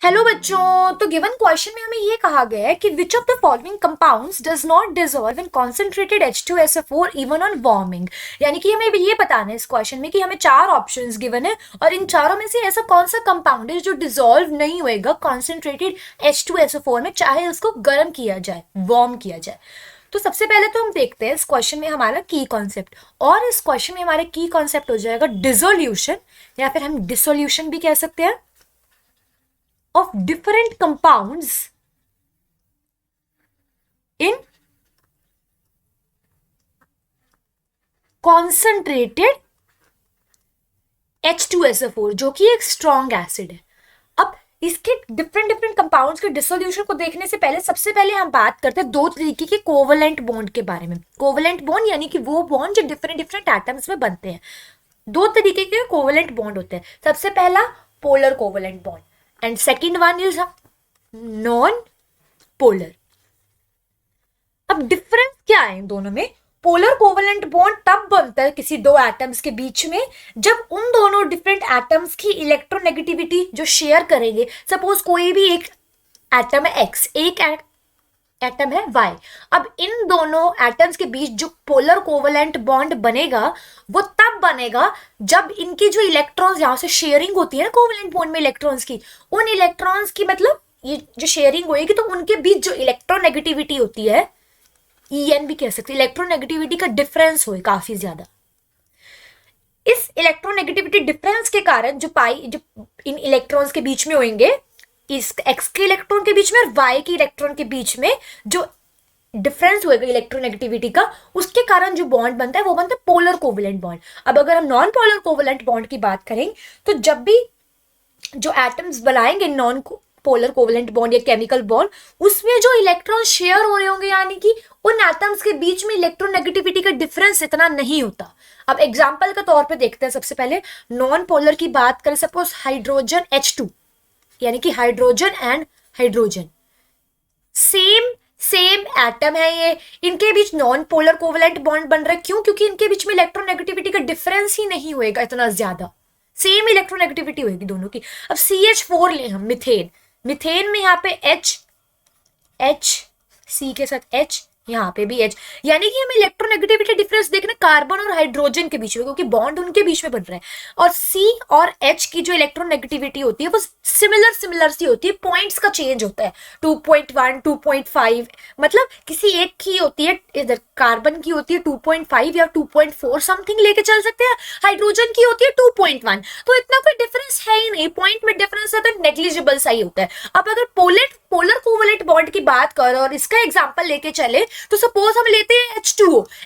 Hello बच्चों। तो given question में हमें ये कहा गया है कि which of the following compounds does not dissolve in concentrated H2SO4 even on warming. यानी कि हमें ये बताना है इस क्वेश्चन में कि हमें चार ऑप्शंस गिवन है और इन चारों में से ऐसा कौन सा कंपाउंड है जो डिसॉल्व नहीं होएगा कॉन्सेंट्रेटेड H2SO4 में, चाहे उसको गर्म किया जाए, वार्म किया जाए। तो सबसे पहले तो हम देखते हैं इस क्वेश्चन में हमारा की कॉन्सेप्ट, और इस क्वेश्चन में हमारा की कॉन्सेप्ट हो जाएगा डिसोल्यूशन, या फिर हम डिसोल्यूशन भी कह सकते हैं, of different compounds in concentrated H2SO4 जो कि एक स्ट्रॉन्ग एसिड है। अब इसके डिफरेंट डिफरेंट कंपाउंड्स के डिसोल्यूशन को देखने से पहले सबसे पहले हम बात करते हैं दो तरीके के कोवलेंट बॉन्ड के बारे में। कोवलेंट बॉन्ड यानी कि वो बॉन्ड जो डिफरेंट डिफरेंट एटम्स में बनते हैं। दो तरीके के कोवलेंट बॉन्ड होते हैं। सबसे पहला polar covalent bond and second one is non polar. अब डिफरेंस क्या है इन दोनों में? पोलर कोवलेंट बॉन्ड तब बनता है किसी दो एटम्स के बीच में जब उन दोनों डिफरेंट एटम्स की इलेक्ट्रोनेगेटिविटी जो शेयर करेंगे, सपोज कोई भी एक एटम है एक्स, एक एटम है वाई। अब इन दोनों एटम्स के बीच जो पोलर कोवलेंट बॉन्ड बनेगा वो तब बनेगा जब इनकी जो इलेक्ट्रॉन्स, यहां से शेयरिंग होती है ना कोवलेंट बॉन्ड में इलेक्ट्रॉन्स की, उन इलेक्ट्रॉन्स की मतलब ये जो शेयरिंग होगी तो उनके बीच जो इलेक्ट्रोनेगेटिविटी होती है, EN भी कह सकते हैं, इलेक्ट्रोनेगेटिविटी का डिफरेंस हो काफी ज्यादा। इस इलेक्ट्रोनेगेटिविटी डिफरेंस के कारण जो इन इलेक्ट्रॉन्स के बीच में होंगे, इस एक्स के इलेक्ट्रॉन के बीच में और वाई के इलेक्ट्रॉन के बीच में जो डिफरेंस होएगा इलेक्ट्रोनेगेटिविटी का, उसके कारण जो बॉन्ड बनता है वो बनता है पोलर कोवलेंट बॉन्ड। अब अगर हम नॉन पोलर कोवलेंट बॉन्ड की बात करें तो जब भी जो एटम्स बनाएंगे नॉन पोलर कोवलेंट बॉन्ड या केमिकल बॉन्ड, उसमें जो इलेक्ट्रॉन शेयर हो रहे होंगे यानी कि उन एटम्स के बीच में इलेक्ट्रोनेगेटिविटी का डिफरेंस इतना नहीं होता। अब एग्जांपल के तौर पे देखते हैं। सबसे पहले नॉन पोलर की बात करें, सपोज हाइड्रोजन H2 यानी कि hydrogen and hydrogen same same atom है ये, इनके बीच नॉन पोलर कोवलेंट बॉन्ड बन रहा है। क्यों? क्योंकि इनके बीच में इलेक्ट्रोनेगेटिविटी का डिफरेंस ही नहीं होएगा इतना ज्यादा, सेम इलेक्ट्रोनेगेटिविटी होगी दोनों की। अब CH4 ले हम, मिथेन। मिथेन में यहाँ पे H C के साथ H, यहाँ पे भी H, यानी कि हमें इलेक्ट्रोनेगेटिविटी डिफरेंस देखना कार्बन और हाइड्रोजन के बीच में, क्योंकि बॉन्ड उनके बीच में बन रहा है। और C और H की जो इलेक्ट्रोनेगेटिविटी होती है वो सिमिलर सी होती है, पॉइंट्स का चेंज होता है, 2.1 2.5, मतलब किसी एक की होती है, इधर कार्बन की होती है 2.5 या 2.4 समथिंग लेके चल सकते हैं, हाइड्रोजन की होती है 2.1। तो इतना कोई डिफरेंस है ही नहीं, पॉइंट में डिफरेंस है तो नेग्लिजिबल सा ही होता है। अब अगर पोलर कोवलेंट बॉन्ड की बात करें और इसका एग्जांपल लेके चले तो सपोज हम लेते हैं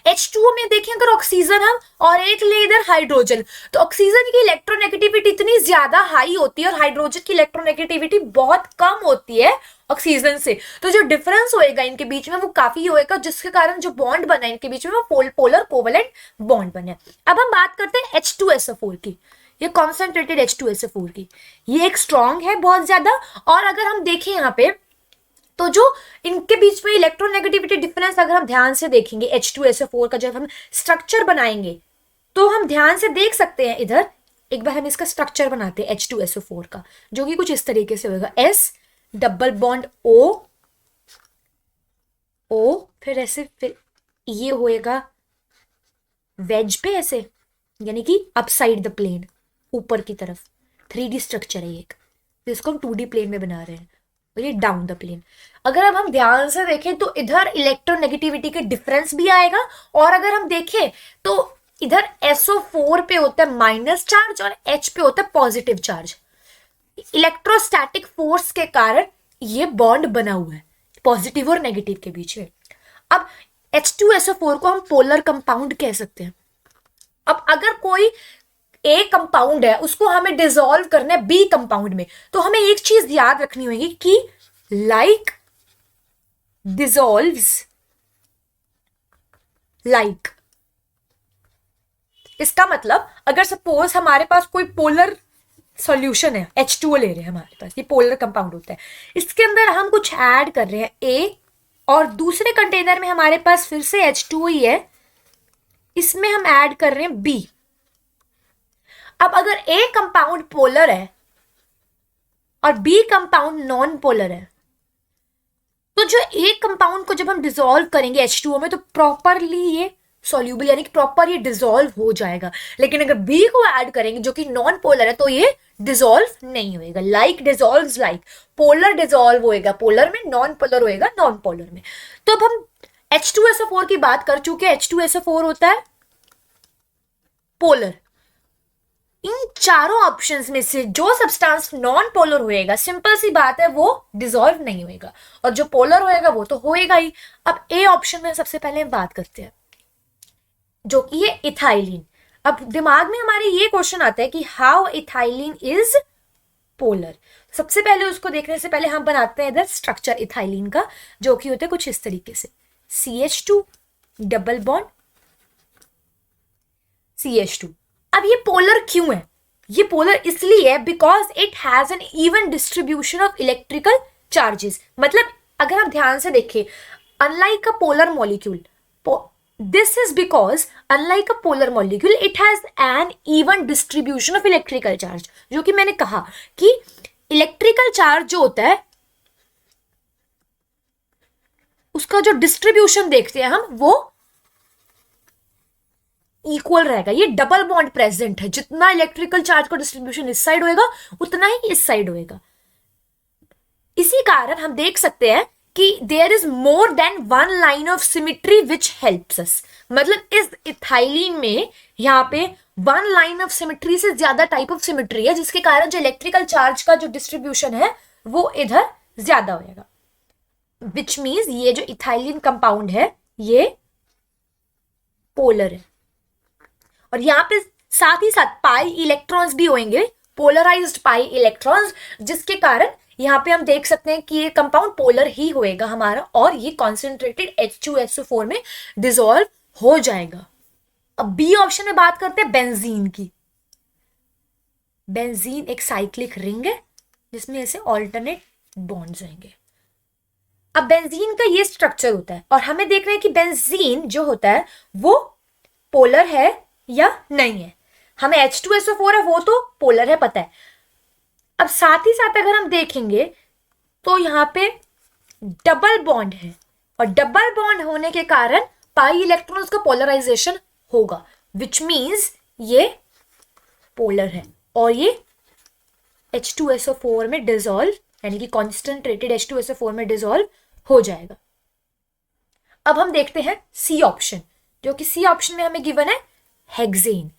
H2O में देखें अगर ऑक्सीजन हम और एक ले इधर हाइड्रोजन, तो ऑक्सीजन की इलेक्ट्रोनेगेटिविटी इतनी ज्यादा हाई होती है और हाइड्रोजन की इलेक्ट्रोनेगेटिविटी बहुत कम होती है ऑक्सीजन से। तो जो डिफरेंस होएगा इनके बीच में वो काफी होएगा, जिसके कारण जो बॉन्ड बना है इनके बीच में वो पोलर कोवलेंट बॉन्ड बने। अब हम बात करते हैं H2SO4 की, ये कॉन्सेंट्रेटेड H2SO4 की। ये एक स्ट्रॉन्ग है बहुत ज्यादा, और अगर हम देखें यहाँ पे तो जो इनके बीच में इलेक्ट्रोनेगेटिविटी डिफरेंस अगर हम ध्यान से देखेंगे H2SO4 का, जब हम स्ट्रक्चर बनाएंगे तो हम ध्यान से देख सकते हैं। इधर एक बार हम इसका स्ट्रक्चर बनाते हैं H2SO4 का, जो कि कुछ इस तरीके से होगा, S डबल बॉन्ड O फिर ऐसे, फिर ये होएगा वेज पे ऐसे, यानी कि अपसाइड द प्लेन, ऊपर की तरफ 3D स्ट्रक्चर है एक, तो इसको हम 2D प्लेन में बना रहे हैं, और ये डाउन द प्लेन। अगर अब हम ध्यान से देखें तो इधर इलेक्ट्रोनेगेटिविटी के डिफरेंस भी आएगा, और अगर हम देखें तो इधर SO4 पे होता है माइनस चार्ज और H पे होता है पॉजिटिव चार्ज। इलेक्ट्रोस्टैटिक फोर्स के कारण ये बॉन्ड बना हुआ है पॉजिटिव और नेगेटिव के बीच में। अब H2SO4 को हम पोलर कंपाउंड कह सकते हैं। अब अगर कोई ए कंपाउंड है उसको हमें डिसॉल्व करना है बी कंपाउंड में, तो हमें एक चीज याद रखनी होगी कि लाइक डिसॉल्व्स लाइक। इसका मतलब अगर सपोज हमारे पास कोई पोलर सॉल्यूशन है, H2O ले रहे हैं हमारे पास, ये पोलर कंपाउंड होता है, इसके अंदर हम कुछ ऐड कर रहे हैं A, और दूसरे कंटेनर में हमारे पास फिर से H2O ही है, इसमें हम ऐड कर रहे हैं B। अब अगर ए कंपाउंड पोलर है और बी कंपाउंड नॉन पोलर है, तो जो एक कंपाउंड को जब हम डिसॉल्व करेंगे H2O में तो प्रॉपरली ये सॉल्यूबल यानी कि प्रॉपर ये डिसॉल्व हो जाएगा। लेकिन अगर बी को ऐड करेंगे जो कि नॉन पोलर है तो ये डिसॉल्व नहीं होएगा। Like dissolves like, polar dissolve होएगा पोलर में, नॉन पोलर होएगा नॉन पोलर में। तो अब हम H2SO4 की बात कर चुके हैं। H2SO4 होता है पोलर। इन चारों ऑप्शंस में से जो सब्सटेंस नॉन पोलर होएगा, सिंपल सी बात है, वो डिसॉल्व नहीं होएगा, और जो पोलर होएगा वो तो होएगा ही। अब ए ऑप्शन में सबसे पहले हम बात करते हैं जो कि है इथाइलिन। अब दिमाग में हमारे ये क्वेश्चन आता है कि हाउ इथाइलिन इज पोलर। सबसे पहले उसको देखने से पहले हम बनाते हैं इधर स्ट्रक्चर इथाइलिन का, जो कि होता है कुछ इस तरीके से, CH2 डबल बॉन्ड CH2। अब ये पोलर क्यों है? ये पोलर इसलिए है because it has an even distribution of electrical charges. मतलब अगर आप ध्यान से देखें, unlike a polar molecule, this is because unlike a polar molecule it has an even distribution of electrical charge. जो कि मैंने कहा कि इलेक्ट्रिकल चार्ज जो होता है उसका जो डिस्ट्रीब्यूशन देखते हैं हम वो इक्वल रहेगा। ये डबल बॉन्ड प्रेजेंट है, जितना इलेक्ट्रिकल चार्ज का डिस्ट्रीब्यूशन इस साइड होएगा उतना ही इस साइड होएगा। इसी कारण हम देख सकते हैं कि there is more than one line of symmetry which helps us. मतलब इस इथाइलिन में यहाँ पे वन लाइन ऑफ सिमिट्री से ज्यादा टाइप ऑफ सिमिट्री है, जिसके कारण जो इलेक्ट्रिकल चार्ज का जो डिस्ट्रीब्यूशन है वो इधर ज्यादा होएगा। विच मीन्स ये जो इथाइलिन कंपाउंड है ये पोलर है। और यहाँ पे साथ ही साथ पाई इलेक्ट्रॉन्स भी होंगे, पोलराइज्ड पाई इलेक्ट्रॉन्स, जिसके कारण यहाँ पे हम देख सकते हैं कि ये कंपाउंड पोलर ही होएगा हमारा, और ये कॉन्सेंट्रेटेड H2SO4 में डिसॉल्व हो जाएगा। अब बी ऑप्शन में बात करते हैं बेंजीन की। बेंजीन एक साइक्लिक रिंग है जिसमें ऐसे ऑल्टरनेट बॉन्ड्स आएंगे। अब बेंजीन का ये स्ट्रक्चर होता है और हमें देख रहे हैं कि बेंजीन जो होता है वो पोलर है या नहीं है। हमें H2SO4 है वो तो पोलर है पता है। अब साथ ही साथ अगर हम देखेंगे तो यहाँ पे डबल बॉन्ड है, और डबल बॉन्ड होने के कारण पाई इलेक्ट्रॉन्स का पोलराइजेशन होगा, विच मीन्स ये पोलर है और ये H2SO4 में डिसॉल्व यानी कि कॉन्सेंट्रेटेड H2SO4 में डिसॉल्व हो जाएगा। अब हम देखते हैं सी ऑप्शन, जो कि सी ऑप्शन में हमें गिवन है हेक्सेन।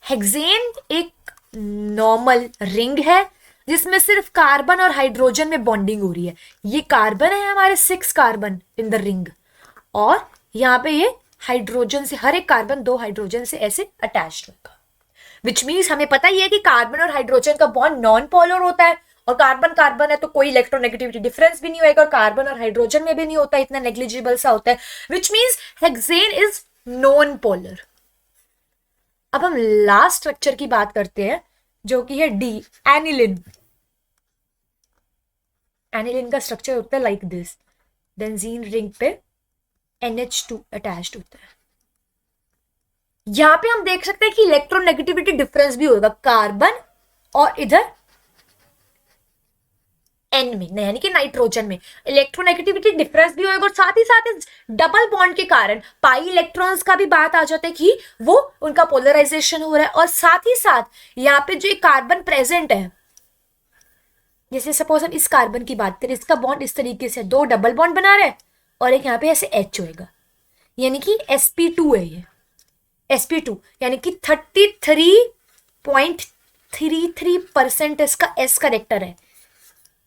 हेक्सेन एक नॉर्मल रिंग है जिसमें सिर्फ कार्बन और हाइड्रोजन में बॉन्डिंग हो रही है। ये कार्बन है हमारे 6 कार्बन इन द रिंग, और यहाँ पे ये हाइड्रोजन से, हर एक कार्बन 2 हाइड्रोजन से ऐसे अटैच्ड होगा। विच मीन्स हमें पता ही है कि कार्बन और हाइड्रोजन का बॉन्ड नॉन पोलर होता है, और कार्बन कार्बन है तो कोई इलेक्ट्रोनेगेटिविटी डिफरेंस भी नहीं होगा, और कार्बन और हाइड्रोजन में भी नहीं होता, इतना नेग्लिजिबल सा होता है। Which means hexane is non polar. अब हम लास्ट स्ट्रक्चर की बात करते हैं जो कि है डी, एनिलिन। एनिलिन का स्ट्रक्चर होता है लाइक दिस, बेंजीन रिंग पे NH2 अटैच्ड होता है। यहां पे हम देख सकते हैं कि इलेक्ट्रोनेगेटिविटी डिफरेंस भी होगा कार्बन और इधर N में, यानी कि नाइट्रोजन में इलेक्ट्रोनेगेटिविटी डिफरेंस भी होगा, और साथ ही साथ इस डबल बॉन्ड के कारण पाई इलेक्ट्रॉन्स का भी बात आ जाता है कि वो उनका पोलराइजेशन हो रहा है। और साथ ही साथ यहाँ पे जो एक कार्बन प्रेजेंट है, जैसे सपोज हम इस कार्बन की बात करें, इसका बॉन्ड इस तरीके से 2 डबल बॉन्ड बना रहे हैं और एक यहाँ पे ऐसे H होएगा, यानी कि sp2 है ये sp2, यानी कि 33.33% इसका S करेक्टर है।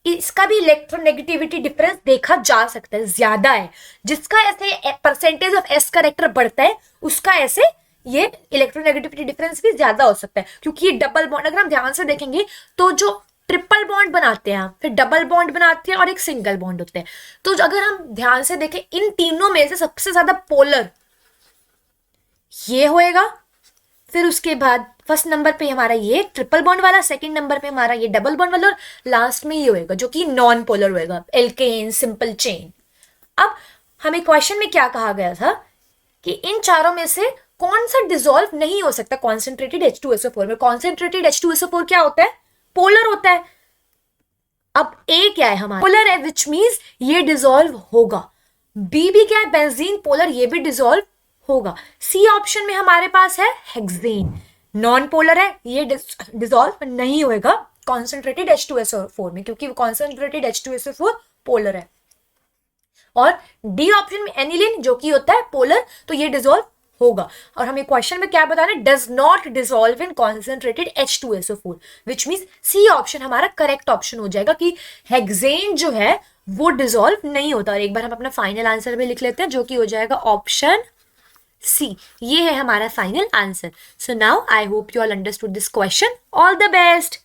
इसका भी इलेक्ट्रोनेगेटिविटी डिफरेंस देखा जा सकता है, ज्यादा है। जिसका ऐसे परसेंटेज ऑफ S करेक्टर बढ़ता है उसका ऐसे ये इलेक्ट्रोनेगेटिविटी डिफरेंस भी ज्यादा हो सकता है, क्योंकि ये डबल बॉन्ड, अगर हम ध्यान से देखेंगे तो जो ट्रिपल बॉन्ड बनाते हैं, फिर डबल बॉन्ड बनाते हैं और एक सिंगल बॉन्ड होते हैं, तो अगर हम ध्यान से देखें इन तीनों में से सबसे ज्यादा पोलर ये होएगा, फिर उसके बाद फर्स्ट नंबर पे हमारा ये ट्रिपल बॉन्ड वाला, सेकंड नंबर पे हमारा ये डबल बॉन्ड वाला, और लास्ट में ये होएगा जो कि नॉन पोलर होएगा, एल्केन सिंपल चेन। अब हमें क्वेश्चन में क्या कहा गया था कि इन चारों में से कौन सा डिसॉल्व नहीं हो सकता कॉन्सेंट्रेटेड H2SO4 में। कॉन्सेंट्रेटेड H2SO4 क्या होता है? पोलर होता है। अब ए क्या है हमारा, पोलर है विच मीन्स ये डिसॉल्व होगा। बी भी क्या है, बेंजीन पोलर, ये भी डिसॉल्व होगा। सी ऑप्शन में हमारे पास है हेक्सेन, नॉन पोलर है, ये डिसॉल्व नहीं होएगा कॉन्सेंट्रेटेड H2SO4 में, क्योंकि कॉन्सेंट्रेटेड H2SO4 पोलर है। और डी ऑप्शन में एनिलीन जो कि होता है पोलर, तो ये डिसॉल्व होगा। और हमें क्वेश्चन में क्या बताना, does not dissolve in concentrated H2SO4, which means C option हमारा करेक्ट ऑप्शन हो जाएगा कि हेक्सेन जो है वो डिसॉल्व नहीं होता। और एक बार हम अपना फाइनल आंसर भी लिख लेते हैं, जो कि हो जाएगा ऑप्शन सी। ये है हमारा final answer. So now I hope you all understood this question. All the best.